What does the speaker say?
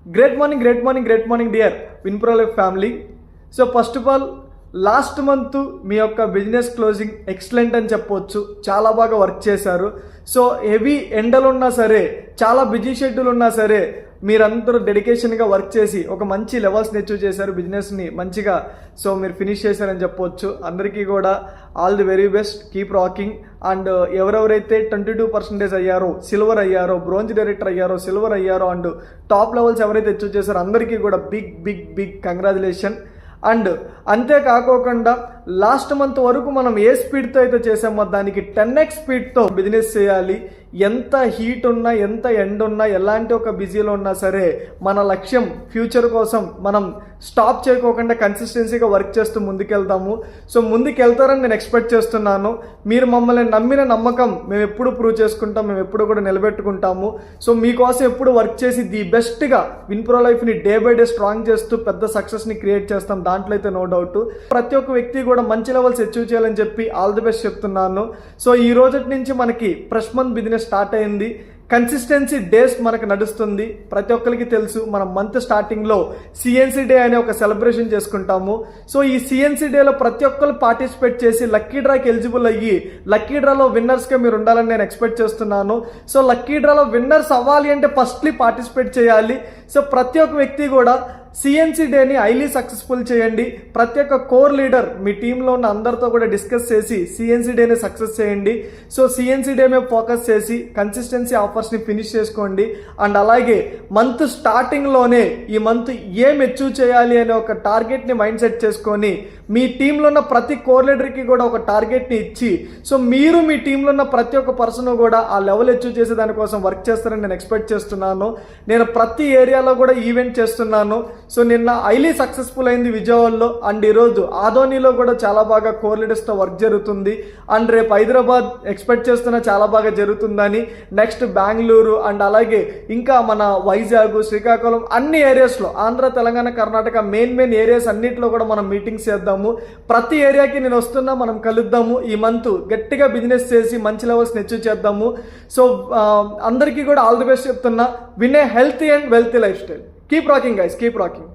Great morning, dear Winpro Life family. So first of all, last month మీ యొక్క business closing excellent అని చెప్పొచ్చు. చాలా బాగా వర్క్ చేశారు. సో హెవీ ఎండలు ఉన్నా సరే, చాలా బిజీ షెడ్యూల్ ఉన్నా సరే, మీరందరూ డెడికేషన్గా వర్క్ చేసి ఒక మంచి లెవెల్స్ని అచీవ్ చేశారు, బిజినెస్ని మంచిగా సో మీరు ఫినిష్ చేశారని చెప్పొచ్చు. అందరికీ కూడా all the very best, keep rocking. And ఎవరెవరైతే 22% అయ్యారో, సిల్వర్ అయ్యారో, బ్రోంజ్ డైరెక్టర్ అయ్యారో, సిల్వర్ అయ్యారో అండ్ టాప్ లెవెల్స్ ఎవరైతే అచీవ్ చేశారో అందరికీ కూడా బిగ్ కంగ్రాచులేషన్. అండ్ అంతేకాకోకుండా లాస్ట్ మంత్ వరకు మనం ఏ స్పీడ్తో అయితే చేసామో దానికి 10x స్పీడ్తో బిజినెస్ చేయాలి. ఎంత హీట్ ఉన్నా, ఎంత ఎండ్ ఉన్నా, ఎలాంటి ఒక బిజీలో ఉన్నా సరే మన లక్ష్యం ఫ్యూచర్ కోసం మనం స్టాప్ చేయకోకుండా కన్సిస్టెన్సీగా వర్క్ చేస్తూ ముందుకెళ్తాము. సో ముందుకెళ్తారని నేను ఎక్స్పెక్ట్ చేస్తున్నాను. మీరు మమ్మల్ని నమ్మిన నమ్మకం మేము ఎప్పుడు ప్రూవ్ చేసుకుంటాం, మేము ఎప్పుడు కూడా నిలబెట్టుకుంటాము. సో మీకోసం ఎప్పుడు వర్క్ చేసి ది బెస్ట్గా విన్ప్రో లైఫ్ని డే బై డే స్ట్రాంగ్ చేస్తూ పెద్ద సక్సెస్ని క్రియేట్ చేస్తాం, దాంట్లో అయితే నో డౌట్. ప్రతి ఒక్క వ్యక్తి కూడా మంచి లెవెల్స్ అచీవ్ చేయాలని చెప్పి ఆల్ ది బెస్ట్ చెప్తున్నాను. సో ఈ రోజు నుంచి మనకి ఫ్రెష్ మంత్ బిజినెస్ స్టార్ట్ అయింది. కన్సిస్టెన్సీ డేస్ మనకు నడుస్తుంది. ప్రతి ఒక్కరికి తెలుసు మనం మంత్ స్టార్టింగ్లో సిఎన్సీ డే అనే ఒక సెలబ్రేషన్ చేసుకుంటాము. సో ఈ సిఎన్సీ డేలో ప్రతి ఒక్కరు పార్టిసిపేట్ చేసి లక్కీ డ్రాకి ఎలిజిబుల్ అయ్యి లక్కీ డ్రాలో విన్నర్స్గా మీరు ఉండాలని నేను ఎక్స్పెక్ట్ చేస్తున్నాను. సో లక్కీ డ్రాలో విన్నర్స్ అవ్వాలి అంటే ఫస్ట్లీ పార్టిసిపేట్ చేయాలి. సో ప్రతి ఒక్క వ్యక్తి కూడా సిఎన్సీ డేని హైలీ సక్సెస్ఫుల్ చేయండి. ప్రతి ఒక్క కోర్ లీడర్ మీ టీంలో ఉన్న అందరితో కూడా డిస్కస్ చేసి సిఎన్సీ డేని సక్సెస్ చేయండి. సో సిఎన్సీ డే మీద ఫోకస్ చేసి కన్సిస్టెన్సీ ఆఫర్స్ని ఫినిష్ చేసుకోండి. అండ్ అలాగే మంత్ స్టార్టింగ్లోనే ఈ మంత్ ఏం అచీవ్ చేయాలి అనే ఒక టార్గెట్ని మైండ్ సెట్ చేసుకొని మీ టీంలో ఉన్న ప్రతి కోర్ లీడర్కి కూడా ఒక టార్గెట్ని ఇచ్చి సో మీరు మీ టీంలో ఉన్న ప్రతి ఒక్క పర్సన్ కూడా ఆ లెవెల్ అచీవ్ చేసే దానికోసం వర్క్ చేస్తారని నేను ఎక్స్పెక్ట్ చేస్తున్నాను. నేను ప్రతి ఏరియాలో కూడా ఈవెంట్ చేస్తున్నాను. సో నిన్న హైలీ సక్సెస్ఫుల్ అయింది విజయవాడలో. అండ్ ఈరోజు ఆదోనిలో కూడా చాలా బాగా కోర్ లీడర్స్తో వర్క్ జరుగుతుంది. అండ్ రేపు హైదరాబాద్ ఎక్స్పెక్ట్ చేస్తున్నా చాలా బాగా జరుగుతుందని. నెక్స్ట్ బెంగళూరు అండ్ అలాగే ఇంకా మన వైజాగ్, శ్రీకాకుళం అన్ని ఏరియాస్లో, ఆంధ్ర, తెలంగాణ, కర్ణాటక మెయిన్ ఏరియాస్ అన్నింటిలో కూడా మనం మీటింగ్స్ చేద్దాము. ప్రతి ఏరియాకి నేను వస్తున్నా, మనం కలుద్దాము. ఈ మంత్ గట్టిగా బిజినెస్ చేసి మంచి లెవెల్స్ అచీవ్ చేద్దాము. సో అందరికీ కూడా ఆల్ ది బెస్ట్ చెప్తున్నా. Win a healthy and wealthy life style. Keep rocking, guys. Keep rocking.